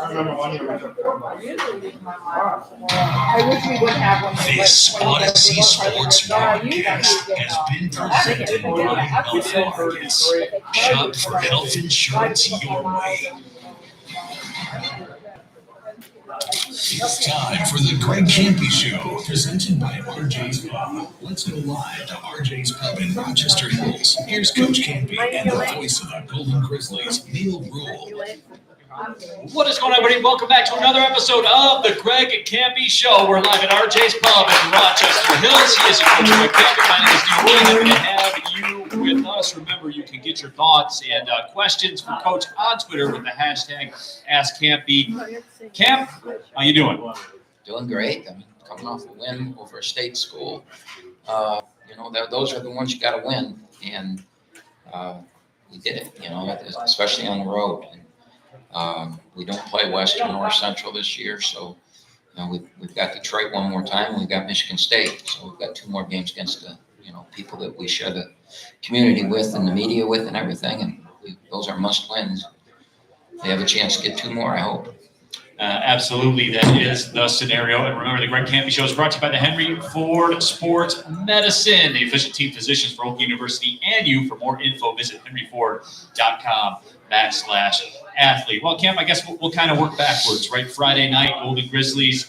I wish we would have one. This Odyssey Sports broadcast has been presented by Alphargus. Shop for health insurance your way. It's time for the Greg Kampe Show, presented by RJ's Pub. Let's go live to RJ's Pub in Rochester Hills. Here's Coach Kampe and the voice of the Golden Grizzlies, Neil Rule. What is going on, everybody? Welcome back to another episode of the Greg Kampe Show. We're live at RJ's Pub in Rochester Hills. He is Coach Greg Kampe. My name is Neil Rule. Happy to have you with us. Remember, you can get your thoughts and questions from Coach on Twitter with the hashtag AskKampe. Camp, how you doing? Doing great. I'm coming off a win over a state school. Those are the ones you got to win, and we did it. Especially on the road. We don't play Western or Central this year, so we've got Detroit one more time. We've got Michigan State, so we've got two more games against the people that we share the community with and the media with and everything, and those are must wins. They have a chance to get two more, I hope. Absolutely, that is the scenario. And remember, the Greg Kampe Show is brought to you by the Henry Ford Sports Medicine, the official team physicians for Oak University and you. For more info, visit henryford.com/athlete. Well, Camp, I guess we'll kind of work backwards, right? Friday night, Golden Grizzlies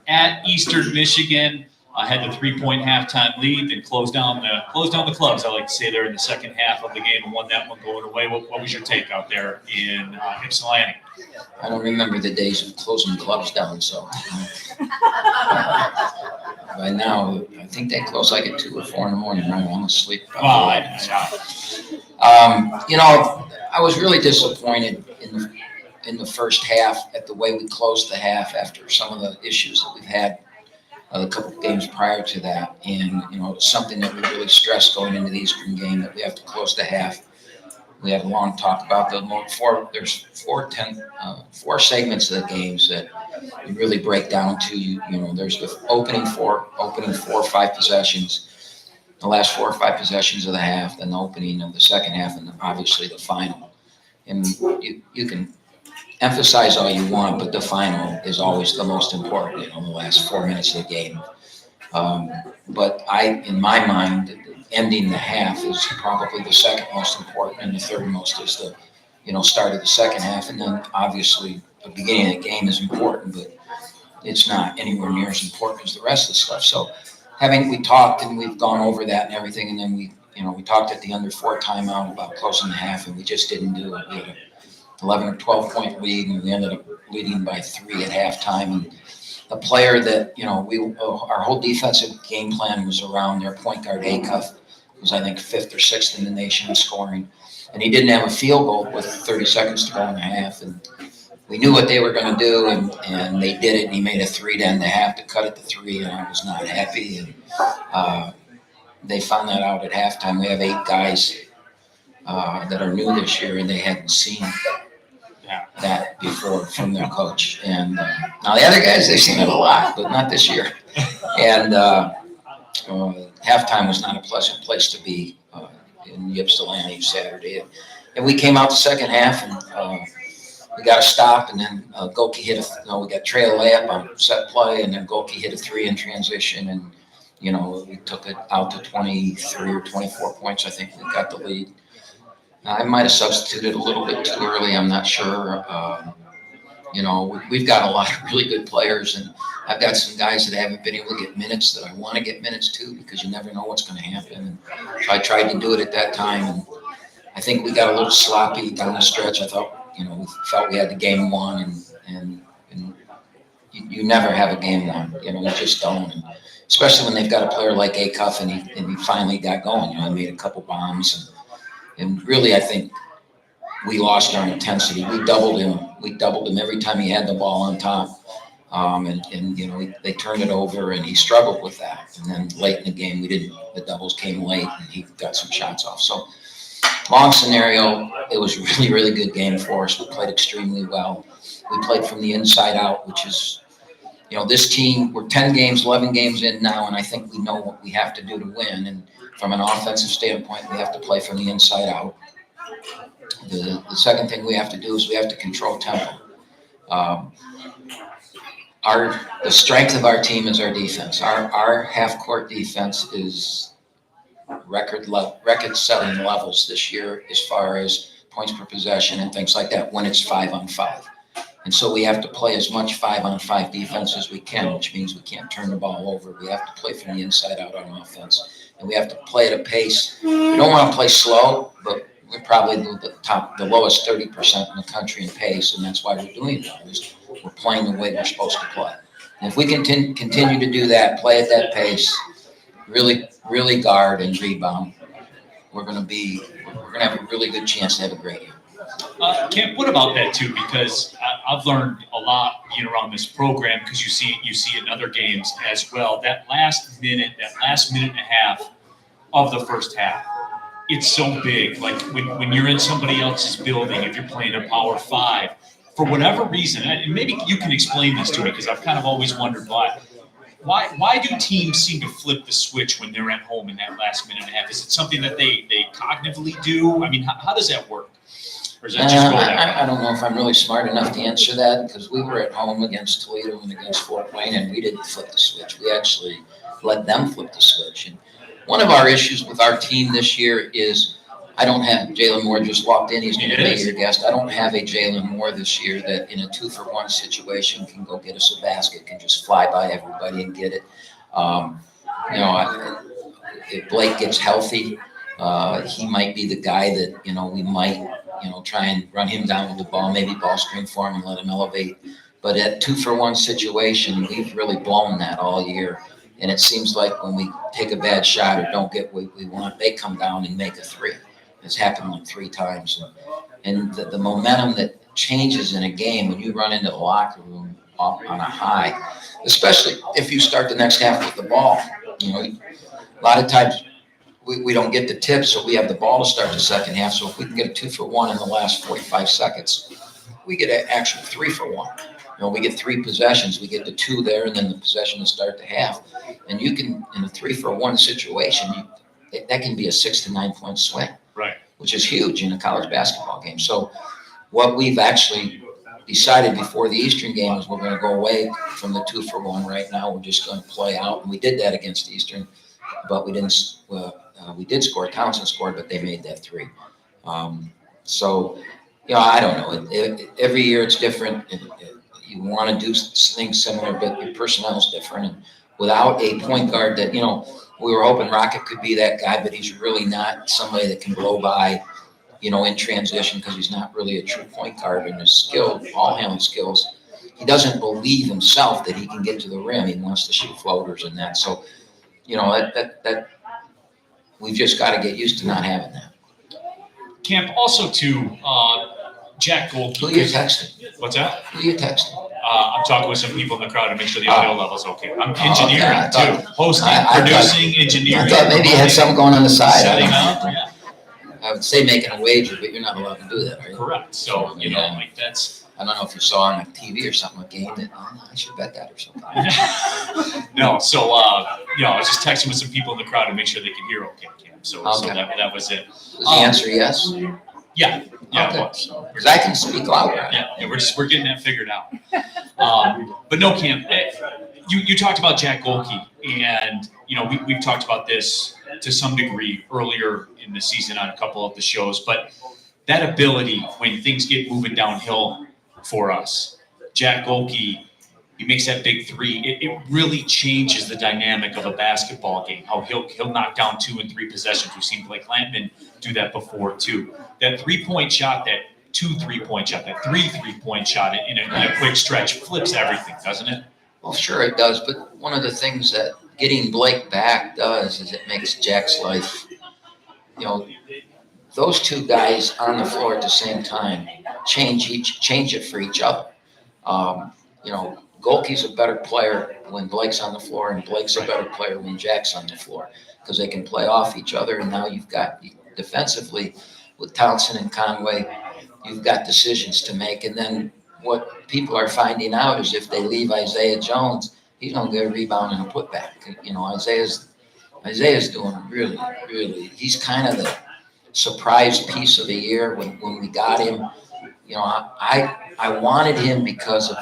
at Eastern Michigan had the 3-point halftime lead, then closed down the clubs, I like to say, there in the second half of the game and won that one going away. What was your take out there in Ypsilanti? I don't remember the days of closing clubs down, so by now I think they close like at 2 or 4 in the morning. I'm almost asleep. I was really disappointed in the first half at the way we closed the half after some of the issues that we've had a couple of games prior to that, and it's something that we really stressed going into the Eastern game, that we have to close the half. We had a long talk about there's four segments of the games that you really break down to. There's the opening four or five possessions, the last 4 or 5 possessions of the half, then the opening of the second half, and obviously the final. And you can emphasize all you want, but the final is always the most important, the last 4 minutes of the game. But in my mind, ending the half is probably the second most important, and the third most is the start of the second half. And then obviously the beginning of the game is important, but it's not anywhere near as important as the rest of the stuff. So we talked and we've gone over that and everything, and then we talked at the under 4 timeout about closing the half, and we just didn't do it. We had a 11 or 12 point lead, and we ended up leading by 3 at halftime. And the player that, our whole defensive game plan was around their point guard, Acuff, was, I think, 5th or 6th in the nation in scoring. And he didn't have a field goal with 30 seconds to go in the half. And we knew what they were going to do, and they did it. And he made a 3 to end the half to cut it to 3, and I was not happy. And they found that out at halftime. We have 8 guys that are new this year, and they hadn't seen that before from their coach. And now the other guys, they've seen it a lot, but not this year. And halftime was not a pleasant place to be in Ypsilanti Saturday. And we came out the second half, and we got a stop, and then Goki hit we got trail layup on set play, and then Goki hit a 3 in transition, and we took it out to 23 or 24 points. I think we got the lead. I might have substituted a little bit too early. I'm not sure. We've got a lot of really good players, and I've got some guys that haven't been able to get minutes that I want to get minutes to, because you never know what's going to happen. And so I tried to do it at that time, and I think we got a little sloppy down the stretch. I thought, we felt we had the game won, and you never have a game won. You just don't. And especially when they've got a player like Acuff, and he finally got going. He made a couple bombs. And really, I think we lost our intensity. We doubled him every time he had the ball on top. They turned it over, and he struggled with that. And then late in the game, the doubles came late, and he got some shots off. So long scenario, it was a really, really good game for us. We played extremely well. We played from the inside out, which is, this team, we're 10 games, 11 games in now, and I think we know what we have to do to win. And from an offensive standpoint, we have to play from the inside out. The second thing we have to do is we have to control tempo. Um, the strength of our team is our defense. Our half court defense is record-setting levels this year as far as points per possession and things like that when it's 5-on-5. And so we have to play as much 5-on-5 defense as we can, which means we can't turn the ball over. We have to play from the inside out on offense, and we have to play at a pace. We don't want to play slow, but we're probably the lowest 30% in the country in pace, and that's why we're doing that. We're playing the way we're supposed to play. And if we continue to do that, play at that pace, really guard and rebound, we're going to have a really good chance to have a great year. Camp, what about that too? Because I've learned a lot being around this program, because you see it in other games as well. That last minute and a half of the first half, it's so big. Like when you're in somebody else's building, if you're playing a Power 5, for whatever reason, and maybe you can explain this to me, because I've kind of always wondered why. Why do teams seem to flip the switch when they're at home in that last minute and a half? Is it something that they cognitively do? I mean, how does that work? Or is that just go that I don't know if I'm really smart enough to answer that, because we were at home against Toledo and against Fort Wayne, and we didn't flip the switch. We actually let them flip the switch. And one of our issues with our team this year is I don't have Jalen Moore just walked in. He's going to be your guest. I don't have a Jalen Moore this year that in a 2-for-1 situation can go get us a basket, can just fly by everybody and get it. If Blake gets healthy, he might be the guy that, we might, try and run him down with the ball, maybe ball screen for him and let him elevate. But at 2-for-1 situation, we've really blown that all year. And it seems like when we take a bad shot or don't get what we want, they come down and make a three. It's happened like 3 times. And the momentum that changes in a game when you run into the locker room on a high, especially if you start the next half with the ball. A lot of times we don't get the tip, so we have the ball to start the second half. So if we can get a 2-for-1 in the last 45 seconds, we get an actual 3-for-1. We get 3 possessions. We get the 2 there, and then the possession to start the half. And you can, in a 3-for-1 situation, that can be a 6 to 9 point swing, right? Which is huge in a college basketball game. So what we've actually decided before the Eastern game is we're going to go away from the 2-for-1 right now. We're just going to play out, and we did that against Eastern, but we didn't. We did score. Townsend scored, but they made that 3. I don't know. Every year it's different. You want to do things similar, but your personnel is different. And without a point guard that, we were hoping Rocket could be that guy, but he's really not somebody that can blow by, in transition, because he's not really a true point guard. And his ball handling skills, he doesn't believe himself that he can get to the rim. He wants to shoot floaters and that. So, that we've just got to get used to not having that. Camp, also to Jack Gold. Who are you texting? What's that? Who are you texting? I'm talking with some people in the crowd to make sure the audio level's okay. I'm engineering too. Hosting, producing, engineering. I thought maybe you had something going on the side. Setting up, yeah. I would say making a wager, but you're not allowed to do that, are you? Correct. So, that's... I don't know if you saw on TV or something, a game that, I should bet that or something. No, so, I was just texting with some people in the crowd to make sure they could hear okay, Camp. So that was it. Was the answer yes? Yeah, okay. It was. Because I can speak louder. Yeah, we're getting that figured out. But no, Camp, you talked about Jack Golke, and we've talked about this to some degree earlier in the season on a couple of the shows, but that ability when things get moving downhill for us, Jack Golke, he makes that big 3. It really changes the dynamic of a basketball game. How he'll knock down 2 and 3 possessions. We've seen Blake Lampman do that before too. That 3-point shot, that 2 3-point shot, that 3 3-point shot in a quick stretch flips everything, doesn't it? Well, sure it does. But one of the things that getting Blake back does is it makes Jack's life, those 2 guys on the floor at the same time change it for each other. Golke's a better player when Blake's on the floor, and Blake's a better player when Jack's on the floor, because they can play off each other. And now you've got defensively with Townsend and Conway, you've got decisions to make. And then what people are finding out is if they leave Isaiah Jones, he's going to get a rebound and a putback. Isaiah's doing really, really. He's kind of the surprise piece of the year when we got him. you know, I wanted him because of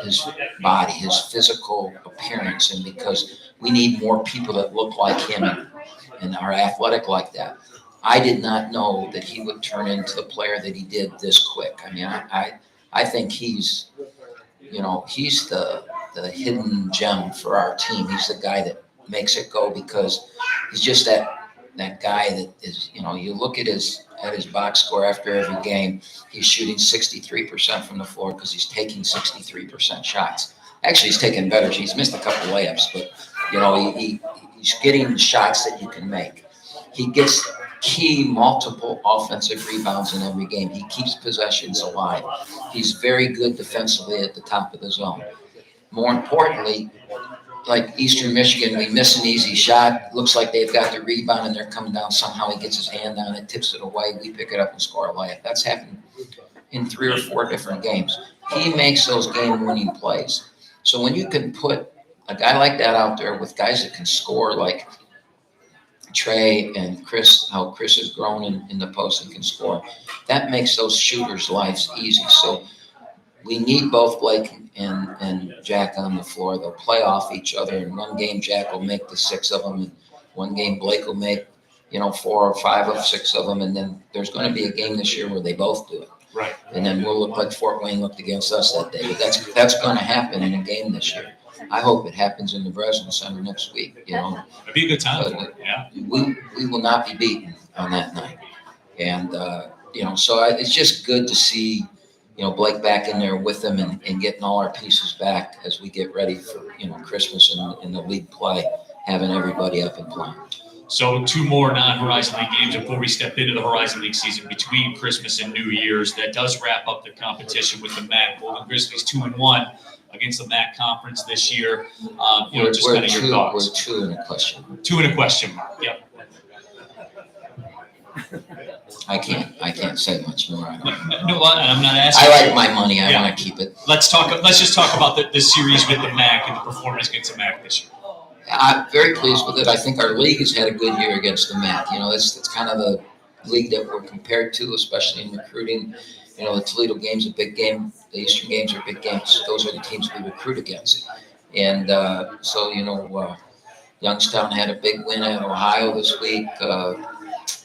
his body, his physical appearance, and because we need more people that look like him and are athletic like that. I did not know that he would turn into the player that he did this quick. I mean, I think he's, you know, he's the hidden gem for our team. He's the guy that makes it go because he's just that guy that is, you know, you look at his box score after every game, he's shooting 63% from the floor because he's taking 63% shots. Actually, he's taking better. He's missed a couple layups, but you know, he's getting shots that you can make. He gets key multiple offensive rebounds in every game. He keeps possessions alive. He's very good defensively at the top of the zone. More importantly, like Eastern Michigan, we miss an easy shot. Looks like they've got the rebound and they're coming down. Somehow he gets his hand on it, tips it away. We pick it up and score a layup. That's happened in 3 or 4 different games. He makes those game-winning plays. So when you can put a guy like that out there with guys that can score like Trey and Chris, how Chris has grown in the post and can score, that makes those shooters' lives easy. So we need both Blake and Jack on the floor. They'll play off each other. In one game, Jack will make the 6 of them. And one game, Blake will make, 4 or 5 of 6 of them. And then there's going to be a game this year where they both do it. Right. And then we'll look like Fort Wayne looked against us that day. But that's going to happen in a game this year. I hope it happens in the Breslin Center next week. It'd be a good time. Yeah. We will not be beaten on that night. And, so it's just good to see, Blake back in there with them and getting all our pieces back as we get ready for, Christmas and the league play, having everybody up and playing. So 2 more non-Horizon League games before we step into the Horizon League season between Christmas and New Year's. That does wrap up the competition with the MAC. Golden Grizzlies 2-1 against the MAC conference this year. Just kind of your thoughts. We're 2 in a question mark. 2 in a question mark. Yep. I can't say much more. No, I'm not asking. I like my money. I want to keep it. Let's just talk about the series with the MAC and the performance against the MAC this year. I'm very pleased with it. I think our league has had a good year against the MAC. It's kind of the league that we're compared to, especially in recruiting. The Toledo game's a big game. The Eastern games are big games. Those are the teams we recruit against. And Youngstown had a big win at Ohio this week.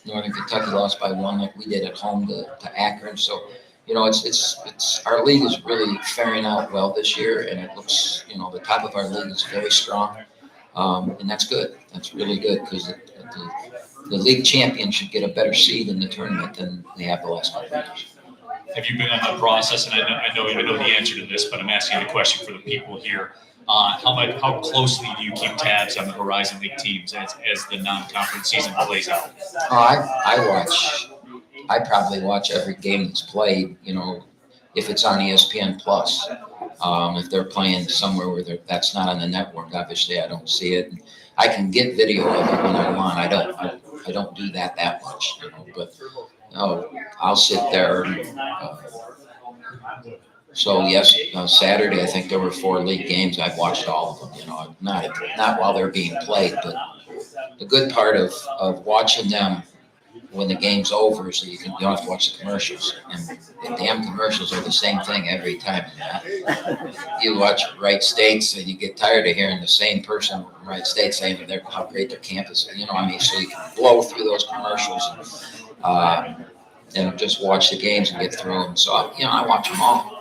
Northern Kentucky lost by 1 like we did at home to Akron. So, it's our league is really faring out well this year, and it looks, the top of our league is very strong. And that's good. That's really good because the league champion should get a better seed in the tournament than we have the last couple of years. Have you been on the process? And I know the answer to this, but I'm asking the question for the people here. How closely do you keep tabs on the Horizon League teams as the non-conference season plays out? I probably watch every game that's played. If it's on ESPN Plus. If they're playing somewhere where that's not on the network, obviously I don't see it. I can get video of it when I want. I don't do that much, but I'll sit there. So yes, on Saturday I think there were 4 league games. I've watched all of them. Not while they're being played, but the good part of watching them when the game's over, so you don't have to watch the commercials. And the damn commercials are the same thing every time. You watch Wright States and you get tired of hearing the same person from Wright State saying how great their campus is. So you can blow through those commercials and just watch the games and get through them. So, I watch them all.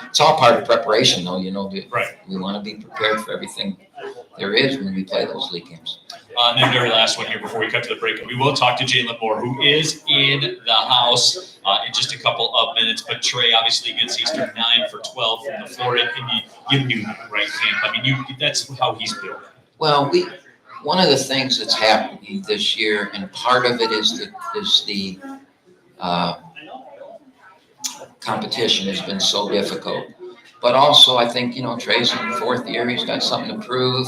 It's all part of preparation, though. Right. We want to be prepared for everything there is when we play those league games. And then very last one here before we cut to the break. We will talk to Jalen Moore, who is in the house in just a couple of minutes. But Trey obviously gets Eastern 9 for 12 from the floor, and you knew that, right, Camp? I mean, that's how he's built. Well, one of the things that's happening this year, and part of it is the competition has been so difficult. But also, I think, Trey's in 4th year. He's got something to prove.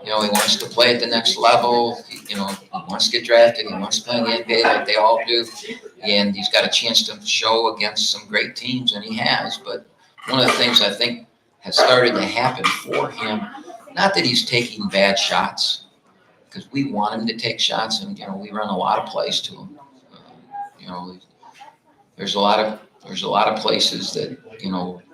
He wants to play at the next level. He wants to get drafted. He wants to play in the NBA like they all do. And he's got a chance to show against some great teams, and he has. But one of the things I think has started to happen for him, not that he's taking bad shots, because we want him to take shots, and, we run a lot of plays to him. There's a lot of There's a lot of places that,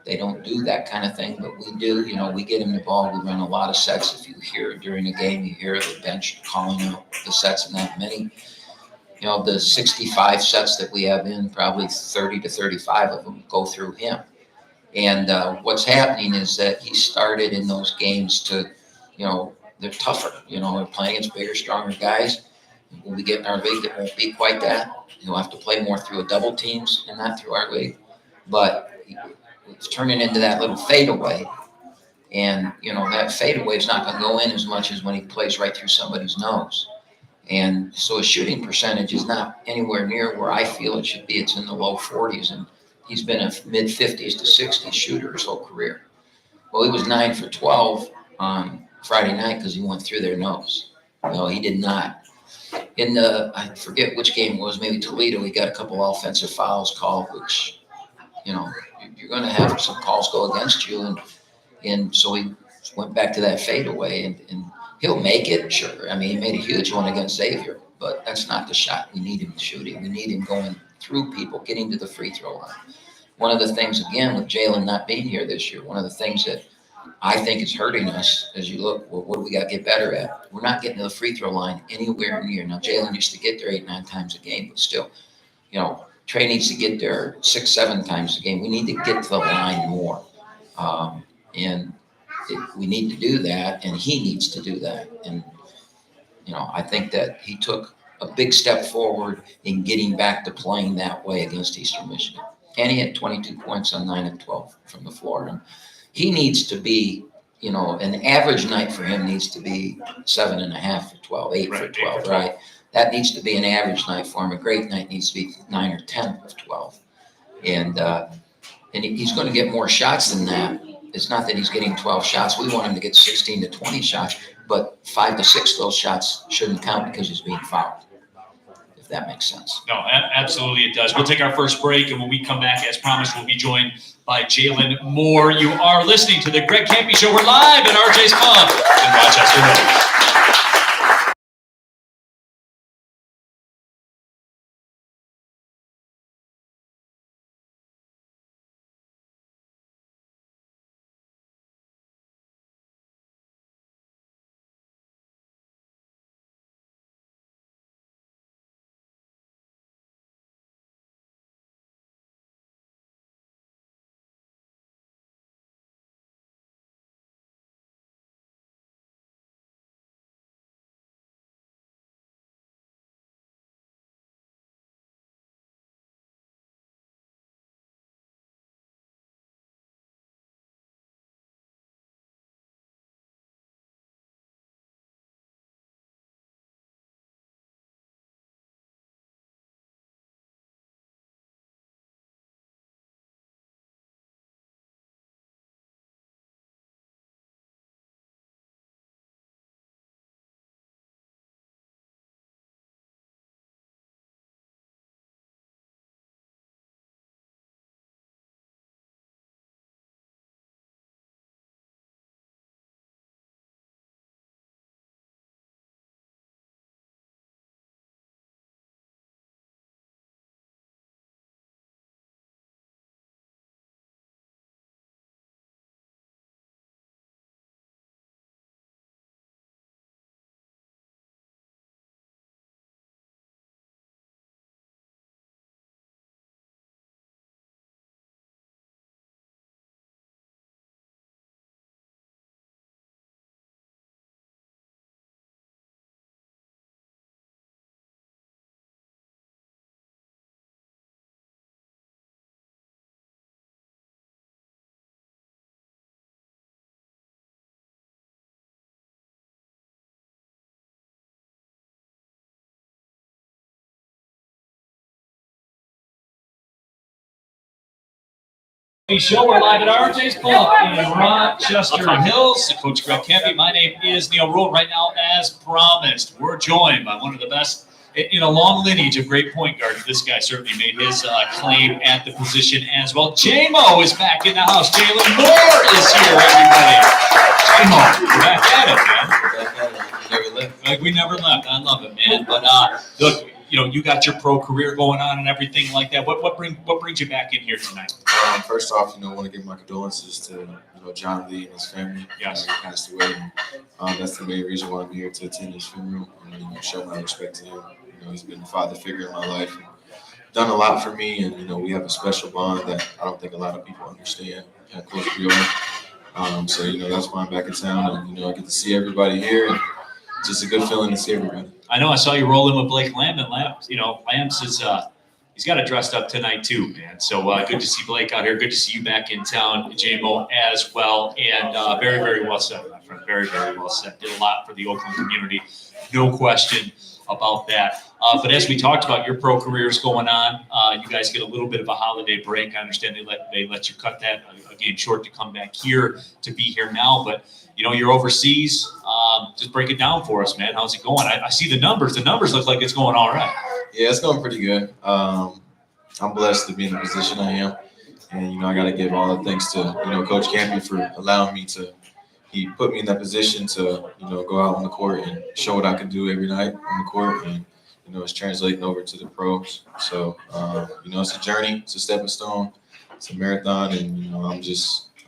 they don't do that kind of thing, but we do. We get him the ball. We run a lot of sets. If you hear it during the game, you hear the bench calling out the sets and that many. The 65 sets that we have in, probably 30 to 35 of them go through him. And what's happening is that he started in those games to, they're tougher. They're playing against bigger, stronger guys. When we get in our league, it won't be quite that. You'll have to play more through a double teams and not through our league. But it's turning into that little fadeaway. And, that fadeaway is not going to go in as much as when he plays right through somebody's nose. And so his shooting percentage is not anywhere near where I feel it should be. It's in the low 40s. And he's been a mid-50s to 60s shooter his whole career. Well, he was 9 for 12 on Friday night because he went through their nose. He did not. In I forget which game it was, maybe Toledo, he got a couple offensive fouls called, which, you're going to have some calls go against you. And so he went back to that fadeaway, and he'll make it, sure. I mean, he made a huge one against Xavier, but that's not the shot we need him shooting. We need him going through people, getting to the free throw line. One of the things, again, with Jalen not being here this year, one of the things that I think is hurting us as you look, well, what do we got to get better at? We're not getting to the free throw line anywhere near. Now, Jalen used to get there 8-9 times a game, but still, Trey needs to get there 6-7 times a game. We need to get to the line more. We need to do that, and he needs to do that. And, I think that he took a big step forward in getting back to playing that way against Eastern Michigan. And he had 22 points on 9 of 12 from the floor. And he needs to be, an average night for him needs to be 7.5 for 12, 8 for 12, right? That needs to be an average night for him. A great night needs to be 9 or 10 of 12. And he's going to get more shots than that. It's not that he's getting 12 shots. We want him to get 16 to 20 shots, but 5 to 6 of those shots shouldn't count because he's being fouled, if that makes sense. No, absolutely it does. We'll take our first break, and when we come back, as promised, we'll be joined by Jalen Moore. You are listening to the Greg Kampe Show. We're live at RJ's Pub in Rochester Hills. Show. We're live at RJ's Pub in Rochester Hills. Coach Greg Kampe. My name is Neil Rule. Right now, as promised, we're joined by one of the best in a long lineage of great point guards. This guy certainly made his claim at the position as well. J-Mo is back in the house. Jalen Moore is here, everybody. J-Mo, we're back at it, man. Never left. Like we never left. I love it, man. But look, you got your pro career going on and everything like that. What brings you back in here tonight? First off, I want to give my condolences to John Lee and his family. Yes. He passed away. And, that's the main reason why I'm here, to attend his funeral and show my respect to him. He's been a father figure in my life and done a lot for me. And we have a special bond that I don't think a lot of people understand how close we are. So that's why I'm back in town, and I get to see everybody here, and it's just a good feeling to see everybody. I know I saw you rolling with Blake Lamb, and Lamb says he's got it dressed up tonight too, man. So good to see Blake out here. Good to see you back in town, JMO, as well. And very, very well said, my friend. Very, very well said. Did a lot for the Oakland community, no question about that. But as we talked about, your pro career is going on. You guys get a little bit of a holiday break. I understand they let you cut that again short to come back here to be here now. But you're overseas. Just break it down for us, man. How's it going? I see the numbers. The numbers look like it's going all right. Yeah, it's going pretty good. I'm blessed to be in the position I am, and I got to give all the thanks to Coach Kampe for allowing me to. He put me in that position to go out on the court and show what I can do every night on the court, and it's translating over to the pros. So it's a journey, it's a stepping stone, it's a marathon, and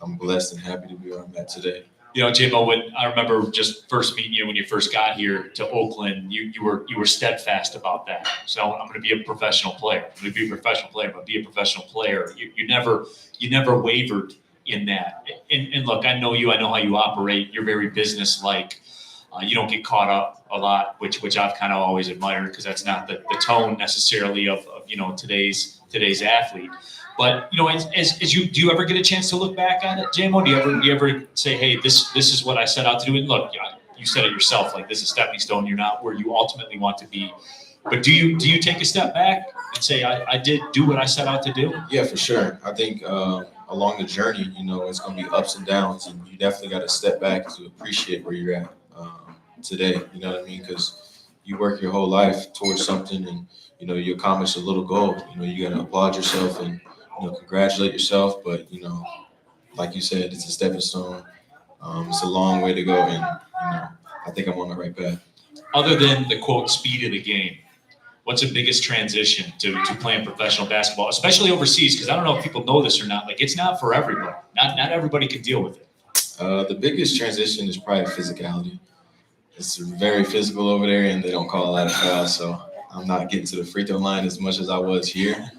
I'm blessed and happy to be where I'm at today. JMO, when I remember just first meeting you when you first got here to Oakland, you were steadfast about that. So I'm going to be a professional player. I'm going to be a professional player, but be a professional player. You never wavered in that. And look, I know you. I know how you operate. You're very business-like. You don't get caught up a lot, which I've kind of always admired, because that's not the tone necessarily of today's athlete. But as you do you ever get a chance to look back at it, JMO? Do you ever say, hey, this is what I set out to do? And look, you said it yourself, like, this is a stepping stone. You're not where you ultimately want to be. But do you take a step back and say, I did do what I set out to do? Yeah, for sure. I think along the journey, it's going to be ups and downs, and you definitely got to step back to appreciate where you're at today. You know what I mean? Because you work your whole life towards something, and you accomplish a little goal. You got to applaud yourself and congratulate yourself. But like you said, it's a stepping stone. It's a long way to go, and I think I'm on the right path. Other than the quote speed of the game, what's the biggest transition to playing professional basketball, especially overseas? Because I don't know if people know this or not. Like, it's not for everybody. Not everybody can deal with it. The biggest transition is probably physicality. It's very physical over there, and they don't call a lot of fouls. So I'm not getting to the free throw line as much as I was here,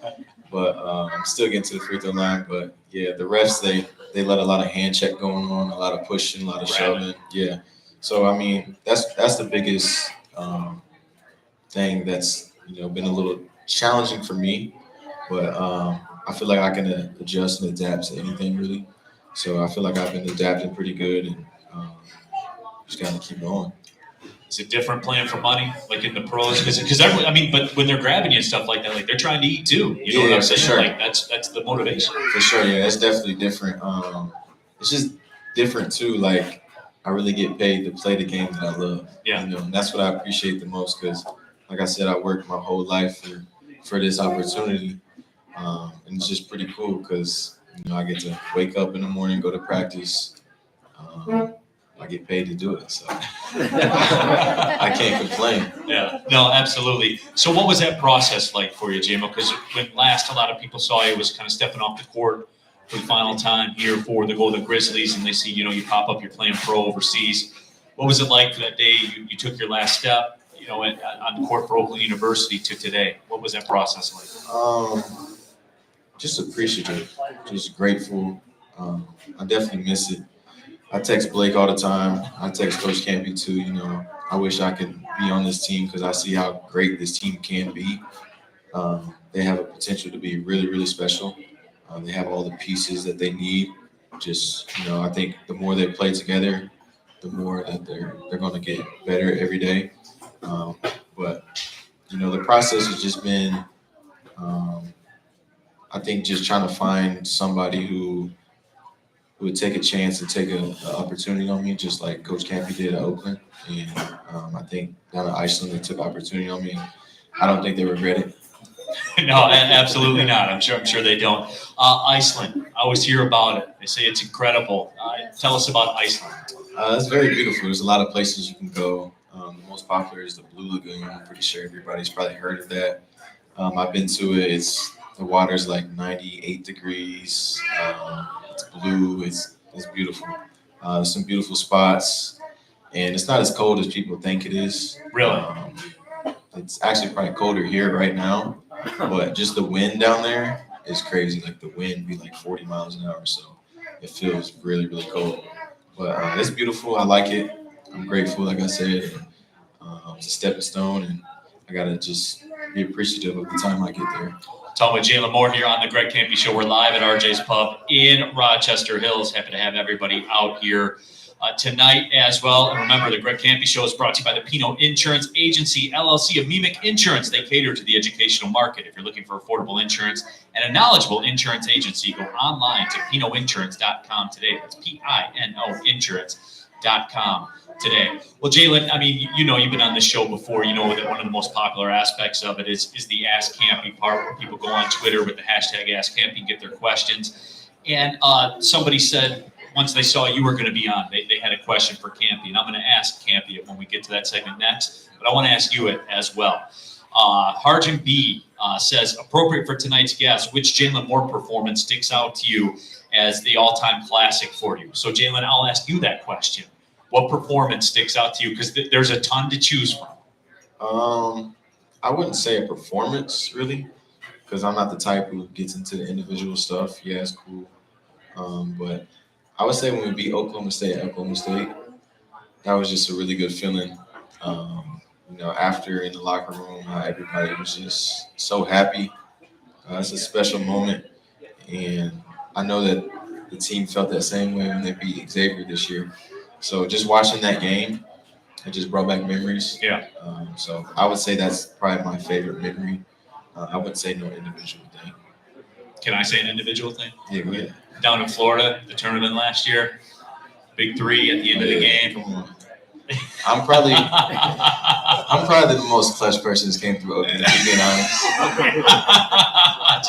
but I'm still getting to the free throw line. But yeah, the refs they let a lot of hand check going on, a lot of pushing, a lot of shoving. Yeah. So I mean, that's the biggest thing that's been a little challenging for me, but I feel like I can adjust and adapt to anything really. So I feel like I've been adapting pretty good, and just gotta keep going. Is it different playing for money, like in the pros? Because everyone, I mean, but when they're grabbing you and stuff like that, like, they're trying to eat too. You know what I'm saying? Sure. Like, that's the motivation. For sure, yeah, it's definitely different. It's just different too. Like, I really get paid to play the game that I love. Yeah. And that's what I appreciate the most, because, like I said, I worked my whole life for this opportunity, and it's just pretty cool because I get to wake up in the morning, go to practice. I get paid to do it, so I can't complain. Yeah, no, absolutely. So what was that process like for you, JMO? Because when last a lot of people saw you was kind of stepping off the court for the final time here for the Golden Grizzlies, and they see, you pop up, you're playing pro overseas. What was it like that day you took your last step, on the court for Oakland University to today? What was that process like? Just appreciative, just grateful. I definitely miss it. I text Blake all the time. I text Coach Kampe too. I wish I could be on this team because I see how great this team can be. They have a potential to be really, really special. They have all the pieces that they need. Just, I think the more they play together, the more that they're going to get better every day. But the process has just been, I think, just trying to find somebody who would take a chance and take an opportunity on me, just like Coach Kampe did at Oakland. And I think down at Iceland, they took opportunity on me. I don't think they regret it. No, absolutely not. I'm sure they don't. Iceland, I always hear about it. They say it's incredible. Tell us about Iceland. It's very beautiful. There's a lot of places you can go. The most popular is the Blue Lagoon. I'm pretty sure everybody's probably heard of that. I've been to it. The water's like 98 degrees. It's blue. It's beautiful. There's some beautiful spots, and it's not as cold as people think it is. Really? It's actually probably colder here right now, but just the wind down there is crazy. Like the wind be like 40 miles an hour, so it feels really really cold. But it's beautiful. I like it. I'm grateful, like I said. And, it's a stepping stone, and I gotta just be appreciative of the time I get there. Talking with Jalen Moore here on the Greg Kampe Show. We're live at RJ's Pub in Rochester Hills. Happy to have everybody out here tonight as well. And remember, the Greg Kampe Show is brought to you by the Pino Insurance Agency, LLC of Mimic Insurance. They cater to the educational market. If you're looking for affordable insurance and a knowledgeable insurance agency, go online to pinoinsurance.com today. That's P-I-N-O insurance.com today. Well, Jalen, I mean, you know, you've been on this show before. You know that one of the most popular aspects of it is the Ask Kampe part, where people go on Twitter with the hashtag Ask Kampe and get their questions. And somebody said once they saw you were going to be on, they had a question for Kampe, and I'm going to ask Kampe it when we get to that segment next. But I want to ask you it as well. Harjan B says, appropriate for tonight's guest, which Jalen Moore performance sticks out to you as the all-time classic for you? So, Jalen, I'll ask you that question. What performance sticks out to you? Because there's a ton to choose from. I wouldn't say a performance really, because I'm not the type who gets into the individual stuff. Yeah, it's cool. But I would say when we beat Oklahoma State at Oklahoma State, that was just a really good feeling. You know, after in the locker room, everybody was just so happy. It's a special moment, and I know that the team felt that same way when they beat Xavier this year. So just watching that game, it just brought back memories. Yeah. So I would say that's probably my favorite memory. I wouldn't say no individual thing. Can I say an individual thing? Yeah, go ahead. Down in Florida, the tournament last year, big three at the end of the game. Come on. I'm probably the most clutch person that's came through Oakland, to be being honest.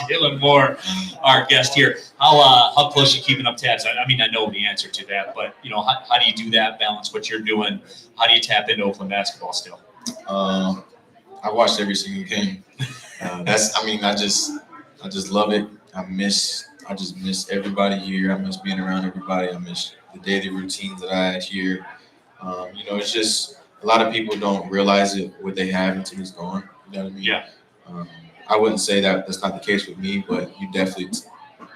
Jalen Moore, our guest here. How close are you keeping up tabs? I mean, I know the answer to that, but you know, how do you do that? Balance what you're doing. How do you tap into Oakland basketball still? I watched every single game. I just love it. I just miss everybody here. I miss being around everybody. I miss the daily routines that I had here. You know, it's just a lot of people don't realize it what they have until it's gone. You know what I mean? Yeah. I wouldn't say that that's not the case with me, but you definitely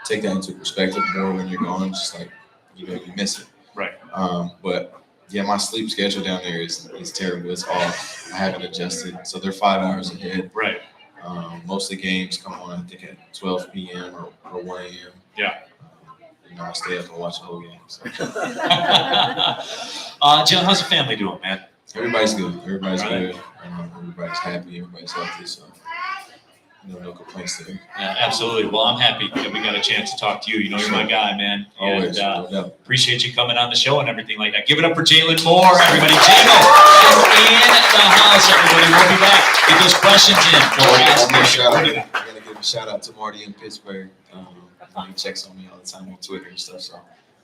take that into perspective more when you're gone. Just like, you know, you miss it. Right. But yeah, my sleep schedule down there is terrible. It's off. I haven't adjusted, so they're 5 hours ahead. Right. Most of the games come on, I think, at 12 p.m. or 1 a.m. Yeah. You know, I stay up and watch the whole game. So. Jalen, how's the family doing, man? Everybody's good. Everybody's Right. good. Everybody's happy. Everybody's healthy. So, you know, no complaints there. Yeah, absolutely. Well, I'm happy that we got a chance to talk to you. You know, you're my guy, man. Always. And, No doubt. appreciate you coming on the show and everything like that. Give it up for Jalen Moore, everybody. Jalen is in the house, everybody. We'll be back. Get those questions in. I'm gonna give a shout out to Marty in Pittsburgh. He checks on me all the time on Twitter and stuff. So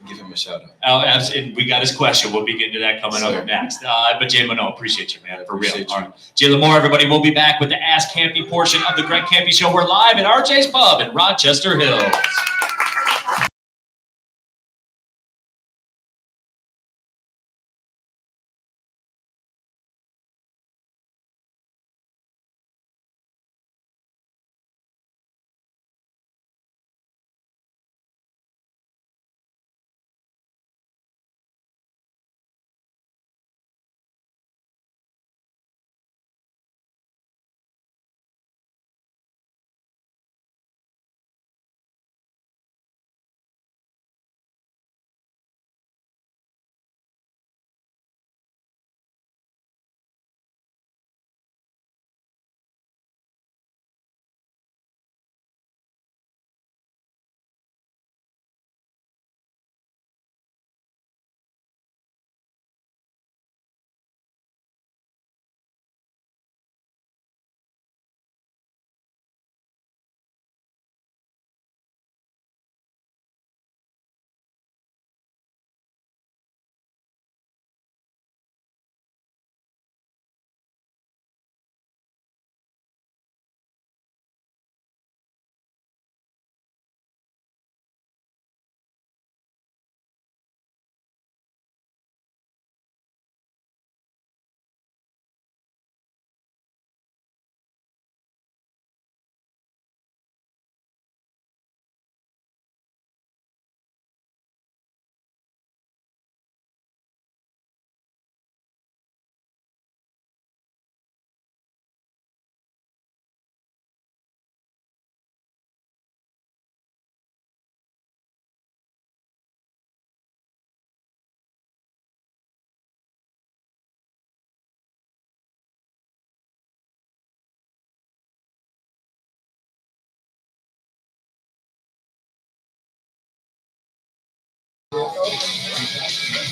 give him a shout out. And we got his question. We'll be getting to that coming up next. But Jalen, no, appreciate you, man, for real. Appreciate you. All right. Jalen Moore, everybody. We'll be back with the Ask Kampe portion of the Greg Kampe Show. We're live at RJ's Pub in Rochester Hills.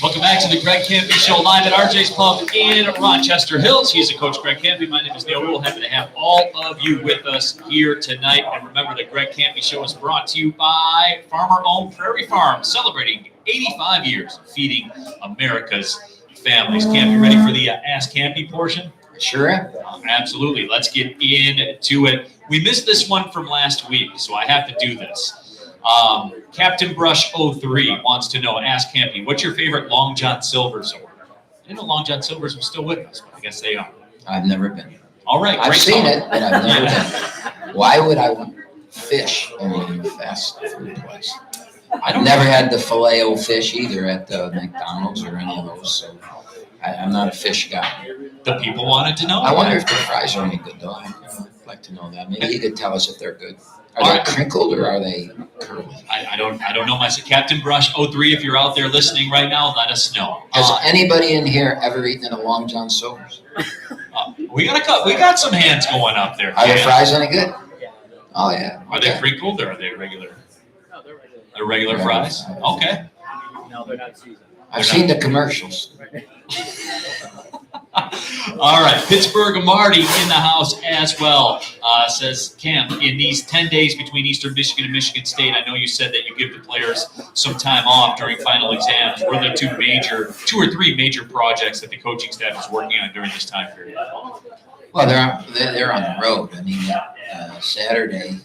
Welcome back to the Greg Kampe Show live at RJ's Pub in Rochester Hills. He's a Coach Greg Kampe. My name is Neil. We're happy to have all of you with us here tonight. And remember, the Greg Kampe Show is brought to you by farmer-owned Prairie Farm, celebrating 85 years of feeding America's families. Kampe, ready for the Ask Kampe portion? Sure am. Absolutely. Let's get into it. We missed this one from last week, so I have to do this. Captain Brush 03 wants to know, ask Kampe, what's your favorite Long John Silver's order? I didn't know Long John Silver's was still with us, but I guess they are. I've never been. All right, I've great seen talk. it, but I've never been. Why would I want fish in a fast food place? I've never had the filet-o-fish either at McDonald's or any of those, so I'm not a fish guy. The people wanted to know. I wonder if the fries are any good, though. I'd like to know that. Maybe you could tell us if they're good. Are they crinkled or are they curly? I don't know myself. Captain Brush 03, if you're out there listening right now, let us know. Has anybody in here ever eaten at a Long John Silver's? We got some hands going up there. Are the fries any good? Oh, yeah. Are they crinkled or are they regular? No, they're regular. They're regular fries? Okay. No, they're not seasoned. I've seen the commercials. All right, Pittsburgh Marty in the house as well. Says, Cam, in these 10 days between Eastern Michigan and Michigan State, I know you said that you give the players some time off during final exams. What are the two or three major projects that the coaching staff is working on during this time period? Well, they're on the road. I mean, Saturday,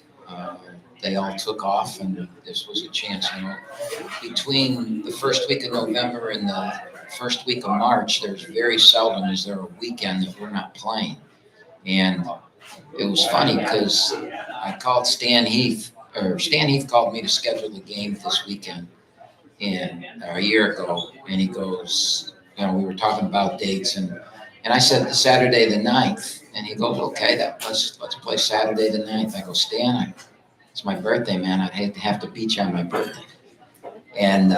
they all took off, and this was a chance, between the first week of November and the first week of March, there's very seldom is there a weekend that we're not playing. And it was funny because I called Stan Heath called me to schedule the game this weekend a year ago, and he goes, we were talking about dates, and I said Saturday the 9th, and he goes, okay, let's play Saturday the 9th. I go, Stan, it's my birthday, man. I'd hate to have to beat you on my birthday. And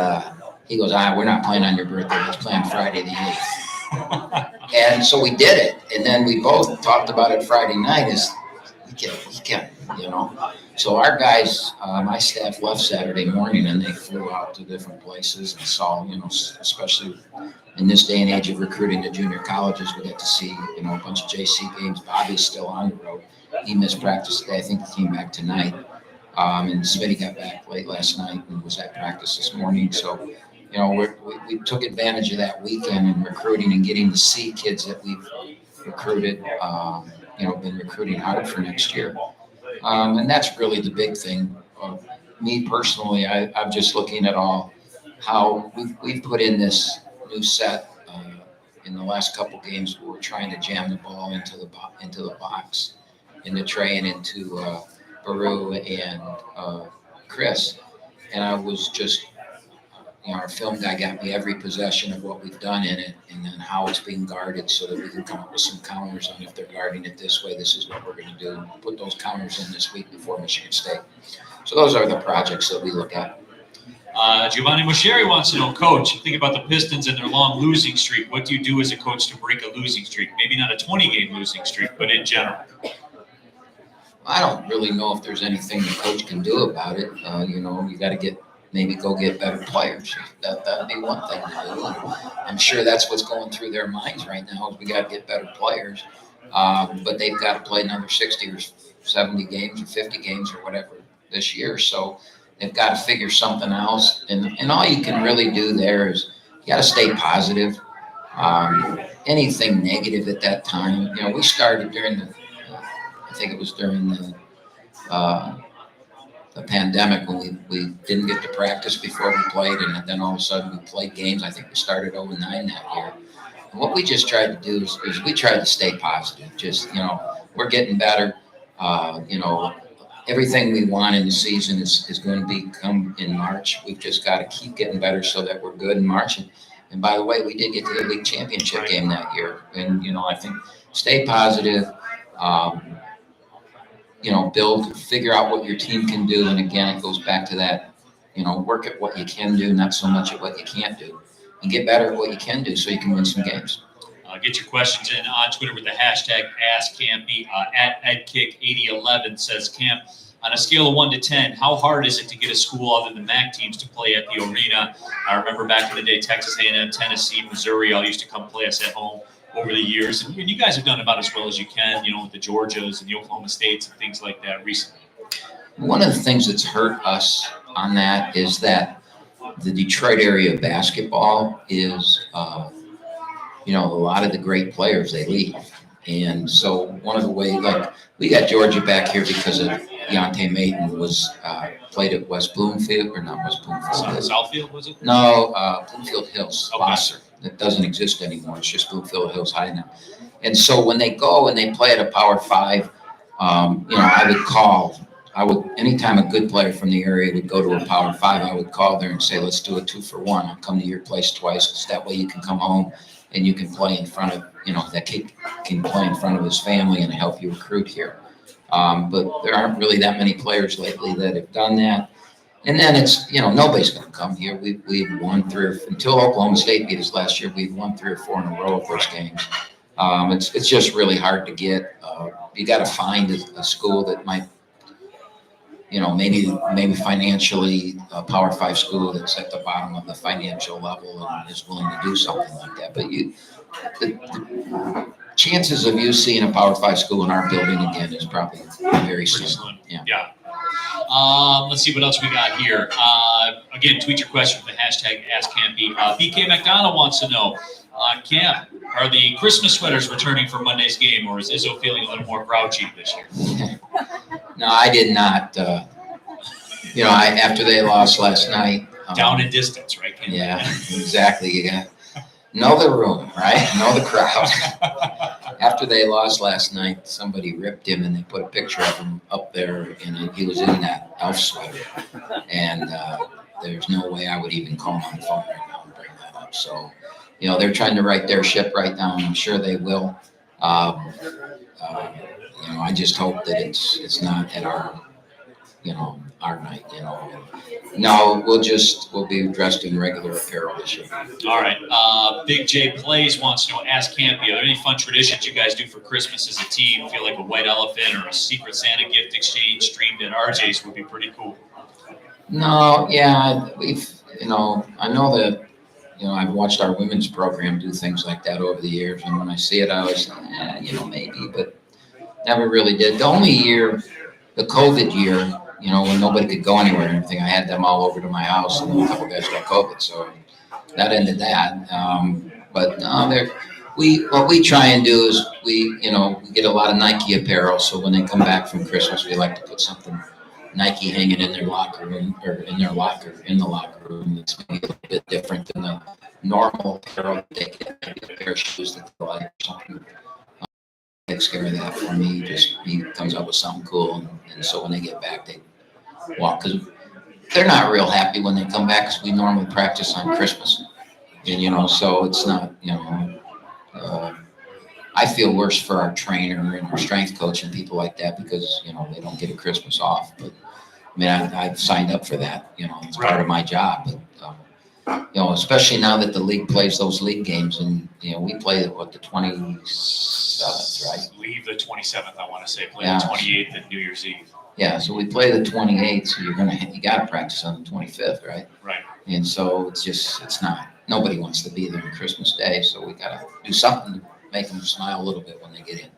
he goes, we're not playing on your birthday. Let's play on Friday the 8th. And so we did it. And then we both talked about it Friday night we can't. So our guys, my staff left Saturday morning and they flew out to different places and saw, especially in this day and age of recruiting to junior colleges, we get to see, a bunch of JC games. Bobby's still on the road. He missed practice today. I think he came back tonight. And Smitty got back late last night and was at practice this morning. So, we took advantage of that weekend in recruiting and getting to see kids that we've recruited, been recruiting hard for next year. And that's really the big thing. Me personally, I'm just looking at how we've put in this new set in the last couple games where we're trying to jam the ball into the box, into Trey and into Baru and Chris. And I was just, our film guy got me every possession of what we've done in it and then how it's being guarded so that we can come up with some counters on if they're guarding it this way, this is what we're going to do. Put those counters in this week before Michigan State. So those are the projects that we look at. Giovanni Mosheri wants to know, Coach, think about the Pistons and their long losing streak. What do you do as a coach to break a losing streak? Maybe not a 20-game losing streak, but in general. I don't really know if there's anything the coach can do about it. You got to go get better players. That'd be one thing to do. I'm sure that's what's going through their minds right now is we got to get better players. But they've got to play another 60 or 70 games or 50 games or whatever this year. So they've got to figure something else. And all you can really do there is you got to stay positive. Anything negative at that time, we started during I think it was during the pandemic when we didn't get to practice before we played, and then all of a sudden we played games. I think we started 0-9 that year. And what we just tried to do is we tried to stay positive. Just, we're getting better. Everything we want in the season is going to come in March. We've just got to keep getting better so that we're good in March. And by the way, we did get to the league championship game that year. And, I think stay positive. Figure out what your team can do. And again, it goes back to that, work at what you can do, not so much at what you can't do. And get better at what you can do so you can win some games. Get your questions in on Twitter with the hashtag AskKampe. At EdKick8011 says, Cam, On a scale of 1 to 10, how hard is it to get a school other than MAC teams to play at the arena? I remember back in the day, Texas A&M, Tennessee, Missouri all used to come play us at home over the years. And you guys have done about as well as you can, with the Georgias and the Oklahoma States and things like that recently. One of the things that's hurt us on that is that the Detroit area of basketball is, a lot of the great players, they leave. And so one of the ways, like, we got Georgia back here because of Deontay Maton was played at West Bloomfield, or not West Bloomfield. Southfield, was it? No, Bloomfield Hills, Okay. Vassar. That doesn't exist anymore. It's just Bloomfield Hills High now. And so when they go and they play at a Power 5, anytime a good player from the area would go to a Power 5, I would call there and say, let's do a 2-for-1. I'll come to your place twice, because that way you can come home and you can play in front of, that kid can play in front of his family and help you recruit here. But there aren't really that many players lately that have done that. And then it's, nobody's going to come here. We've won until Oklahoma State beat us last year, we've won 3 or 4 in a row of those games. It's just really hard to get. You got to find a school that might, maybe financially a Power 5 school that's at the bottom of the financial level and is willing to do something like that. But the chances of you seeing a Power 5 school in our building again is probably very slim. Yeah. Let's see what else we got here. Again, tweet your question with the hashtag AskCampe. BK McDonald wants to know, Camp, are the Christmas sweaters returning for Monday's game, or is Izzo feeling a little more grouchy this year? No, I did not. After they lost last night. Down in distance, right? Camp? Yeah, exactly. You got know the room, right? Know the crowd. After they lost last night, somebody ripped him and they put a picture of him up there, and he was in that elf sweater. And there's no way I would even call him on the phone right now and bring that up. So, they're trying to right their ship right now, and I'm sure they will. I just hope that it's not at our night, No, we'll be dressed in regular apparel this year. All right. Big J Plays wants to know, ask Campy, are there any fun traditions you guys do for Christmas as a team? Feel like a white elephant or a secret Santa gift exchange streamed at RJ's would be pretty cool. No, yeah, I know that, I've watched our women's program do things like that over the years, and when I see it, I always, maybe, but never really did. The only year, the COVID year, when nobody could go anywhere and everything, I had them all over to my house, and a couple guys got COVID, so that ended that. But no, what we try and do is we get a lot of Nike apparel, so when they come back from Christmas, we like to put something Nike hanging in their locker room, or in the locker room. It's maybe a little bit different than the normal apparel that they get. Maybe a pair of shoes that they like or something. Takes care of that for me. He comes up with something cool, and so when they get back, they walk, because they're not real happy when they come back, because we normally practice on Christmas, and so it's not. I feel worse for our trainer and our strength coach and people like that, because they don't get a Christmas off. But I mean, I've signed up for that. It's part of my job. But especially now that the league plays those league games, and we play the 27th, right? Leave the 27th, I want to say. Play the 28th at New Year's Eve. Yeah, so we play the 28th, so you got to practice on the 25th, right? Right. And so it's not. Nobody wants to be there on Christmas Day, so we got to do something to make them smile a little bit when they get in.